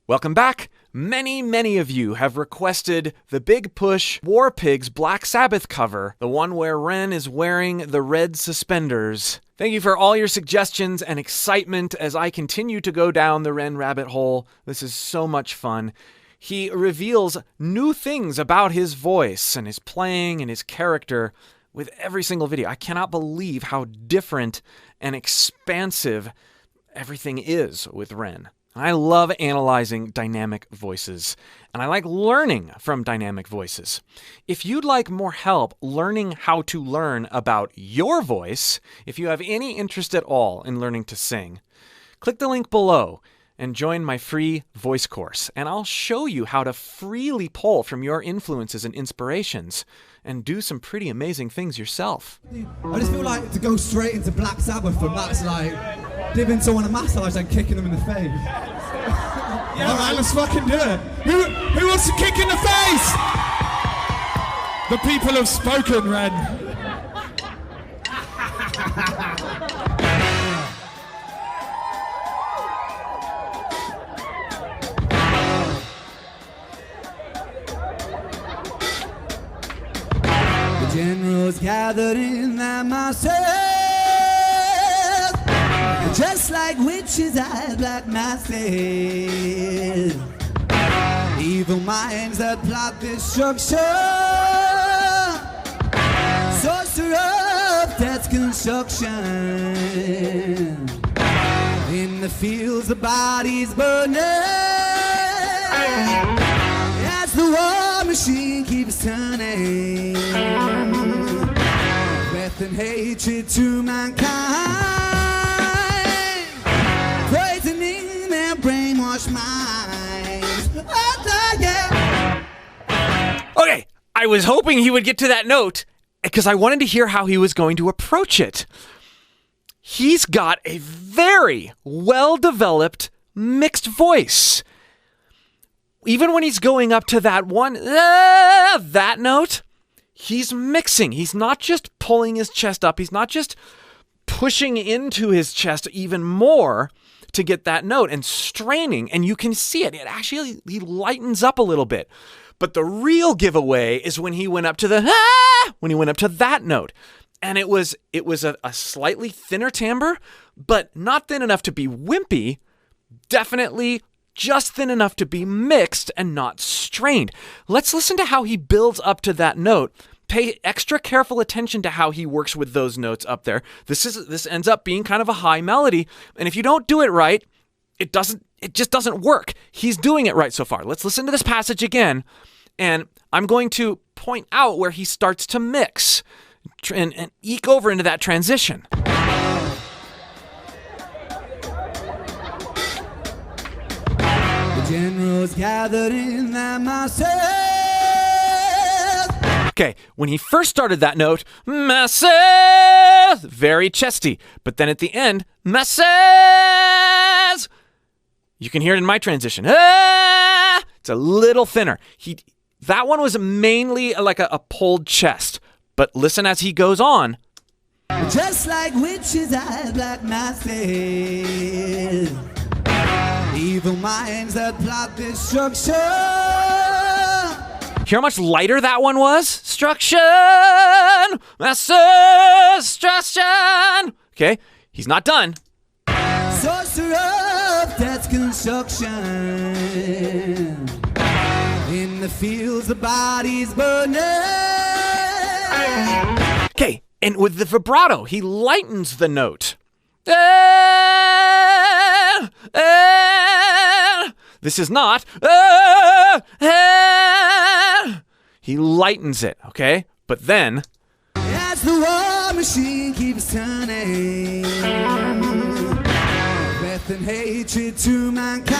Welcome back. Many of you have requested the Big Push War Pigs Black Sabbath cover, the one where Ren is wearing the red suspenders. Thank you for all your suggestions and excitement as I continue to go down the Ren rabbit hole. This is so much fun. He reveals new things about his voice and his playing and his character with every single video. I cannot believe how different and expansive everything is with Ren. I love analyzing dynamic voices, and I like learning from dynamic voices. If you'd like more help learning how to learn about your voice, if you have any interest at all in learning to sing, click the link below and join my free voice course, and I'll show you how to freely pull from your influences and inspirations and do some pretty amazing things yourself. I just feel like to go straight into Black Sabbath from that's like giving someone a massage and kicking them in the face. Yeah, all right, let's fucking do it. Who wants to kick in the face? The people have spoken, Ren. Generals gathered in their masses, just like witches at black masses. Evil minds that plot destruction, sorcerer of death's construction. In the fields the bodies burning, as the war machine keeps turning. Death and hatred to mankind, poisoning their brainwashed minds. Okay, I was hoping he would get to that note because I wanted to hear how he was going to approach it. He's got a very well-developed mixed voice. Even when he's going up to that one, that note, he's mixing. He's not just pulling his chest up. He's not just pushing into his chest even more to get that note and straining. And you can see it. It actually, he lightens up a little bit. But the real giveaway is when he went up to when he went up to that note. And it was a slightly thinner timbre, but not thin enough to be wimpy. Definitely just thin enough to be mixed and not strained. Let's listen to how he builds up to that note. Pay extra careful attention to how he works with those notes up there. This ends up being kind of a high melody, and if you don't do it right, it just doesn't work. He's doing it right so far. Let's listen to this passage again, and I'm going to point out where he starts to mix and eke over into that transition. Generals gathered in their masses. Okay, when he first started that note, masses, very chesty. But then at the end, masses, you can hear it in my transition. It's a little thinner. That one was mainly like a pulled chest. But listen as he goes on. Just like witches at black masses. Evil minds that plot destruction. Hear how much lighter that one was? Destruction! Master destruction! Okay, he's not done. Sorcerer of death's construction. In the fields the bodies burning. Okay, and with the vibrato, he lightens the note. This is not. He lightens it, okay? But then, as the war machine keeps turning, death and hatred to mankind,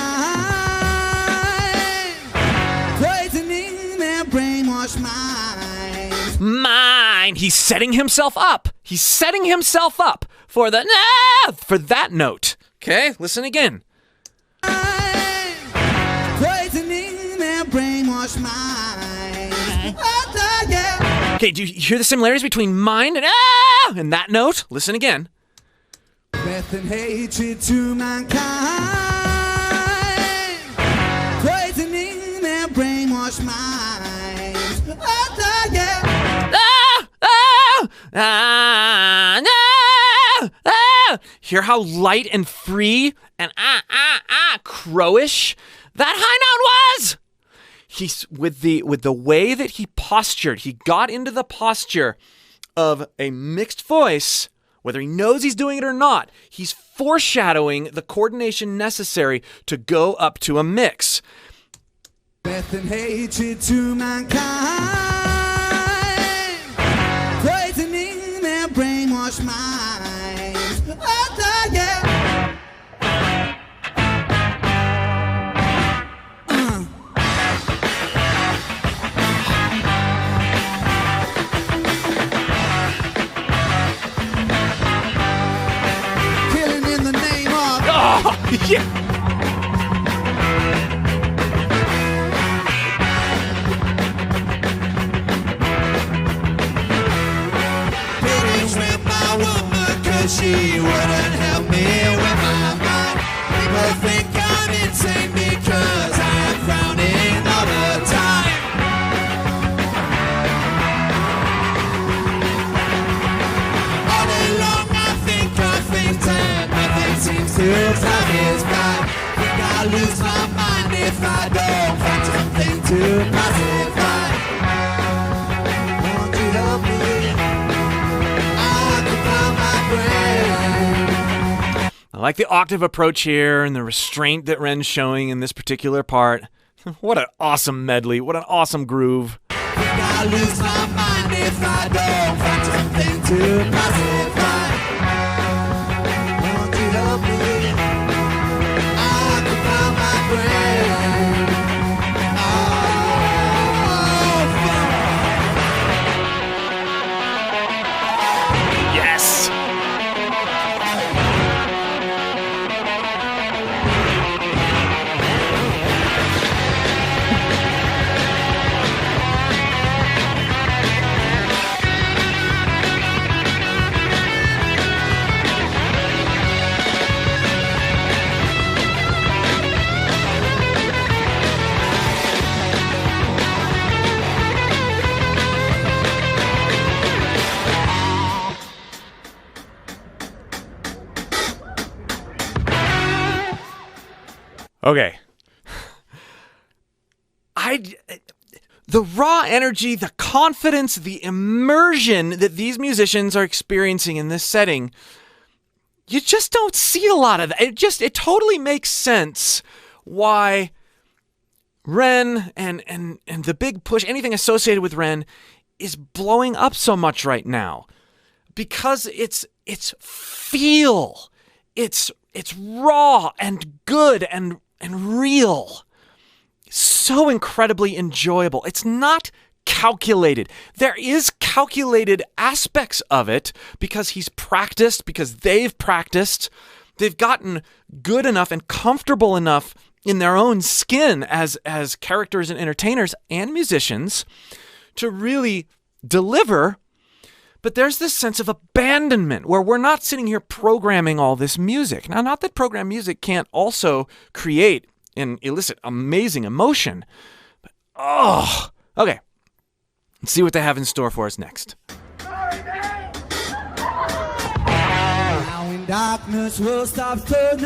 poisoning their brainwashed minds. He's setting himself up. He's setting himself up for that note. Okay, listen again. Poisoning their brainwashed minds. Okay, do you hear the similarities between mind and that note? Listen again. Death and hatred to mankind, brainwashed minds. Oh, yeah. Hear how light and free and crowish that high note was? He's with the way that he postured. He got into the posture of a mixed voice, whether he knows he's doing it or not. He's foreshadowing the coordination necessary to go up to a mix. Death and hatred to mankind, poisoning their brainwashed minds. Oh, yeah. Killing in the name of. Oh, yeah. She wouldn't help me with my mind. People think I'm insane because I'm frowning all the time. All day long I think of things and nothing seems to satisfy. Think I'll lose my mind if I don't find something to pacify. Won't you help me? I like the octave approach here and the restraint that Ren's showing in this particular part. What an awesome medley. What an awesome groove. I lose my mind if I don't find something to pacify. Won't you help me? I occupy my brain. Yes! Okay. The raw energy, the confidence, the immersion that these musicians are experiencing in this setting, you just don't see a lot of that. It totally makes sense why REN and the big push, anything associated with REN, is blowing up so much right now. Because it's feel. It's raw and good and real. So incredibly enjoyable. It's not calculated. There is calculated aspects of it because he's practiced, because they've practiced. They've gotten good enough and comfortable enough in their own skin as characters and entertainers and musicians to really deliver. But there's this sense of abandonment where we're not sitting here programming all this music. Now, not that programmed music can't also create and elicit amazing emotion, but okay. Let's see what they have in store for us next. Now in darkness we'll stop turning.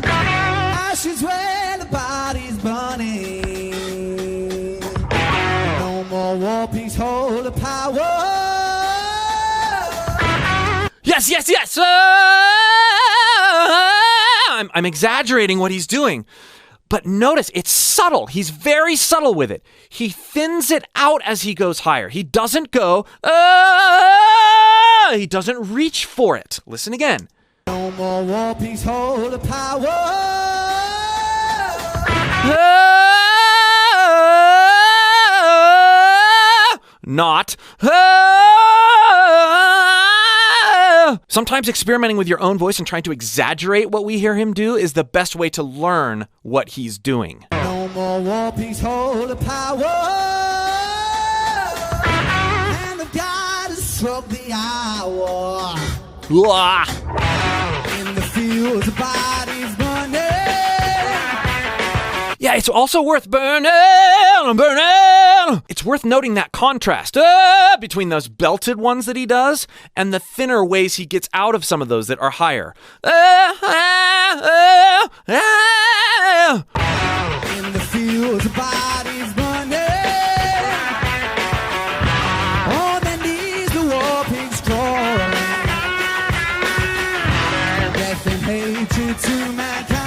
Ashes where the body's burning. No more war, peace, hold the power. Yes. I'm exaggerating what he's doing. But notice, it's subtle. He's very subtle with it. He thins it out as he goes higher. He doesn't go, he doesn't reach for it. Listen again. No more war, peace, hold the power. Not. Sometimes experimenting with your own voice and trying to exaggerate what we hear him do is the best way to learn what he's doing. No more war, peace, hold the power. Hand of God has struck the hour. In the fields, the bodies burning. Yeah, it's also worth burning. It's worth noting that contrast between those belted ones that he does and the thinner ways he gets out of some of those that are higher. In the fields, bodies burning. On their knees, the war pigs crawling. Death and hatred to mankind.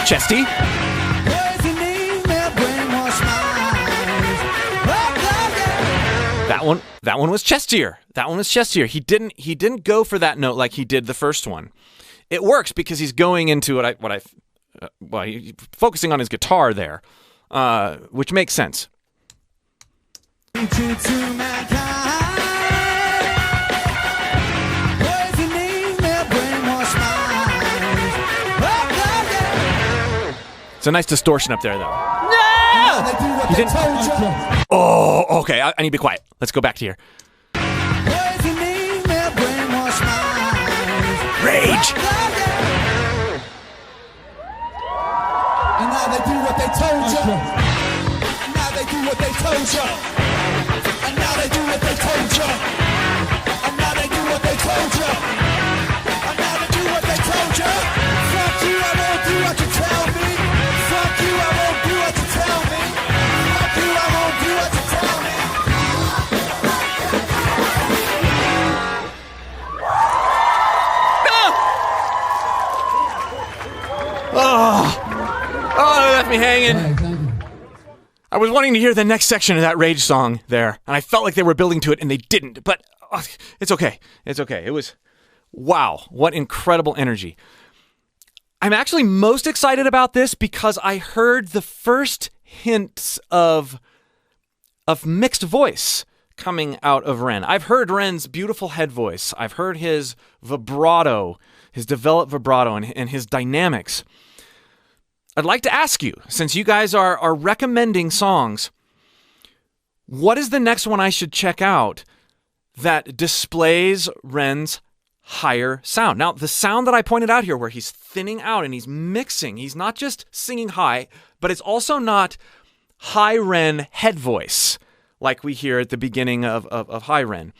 Chesty. Poisoning their brainwashed minds. That one was chestier. He didn't go for that note like he did the first one. It works because he's going into he's focusing on his guitar there, which makes sense. Hatred to mankind. Poisoning their brainwashed minds. It's a nice distortion up there, though. Now they do what they told you. Oh, okay. I need to be quiet. Let's go back to here. Poisoning their brainwashed minds. Rage. And now they do what they told you. And now they do what they told you. And now they do what they told you. And now they do what they told you. And now they do what they told you. Fuck you, I won't do what you tell me. Fuck you, I won't do what you tell me. Fuck you, I won't do what you tell me. Oh, it left me hanging. I was wanting to hear the next section of that Rage song there, and I felt like they were building to it, and they didn't. But it's okay. It's okay. It was, wow, what incredible energy. I'm actually most excited about this because I heard the first hints of mixed voice coming out of Ren. I've heard Ren's beautiful head voice. I've heard his vibrato, his developed vibrato, and his dynamics. I'd like to ask you, since you guys are recommending songs, what is the next one I should check out that displays Ren's higher sound? Now, the sound that I pointed out here where he's thinning out and he's mixing, he's not just singing high, but it's also not high Ren head voice like we hear at the beginning of high Ren.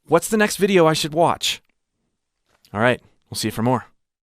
What's the next video I should watch? All right, we'll see you for more.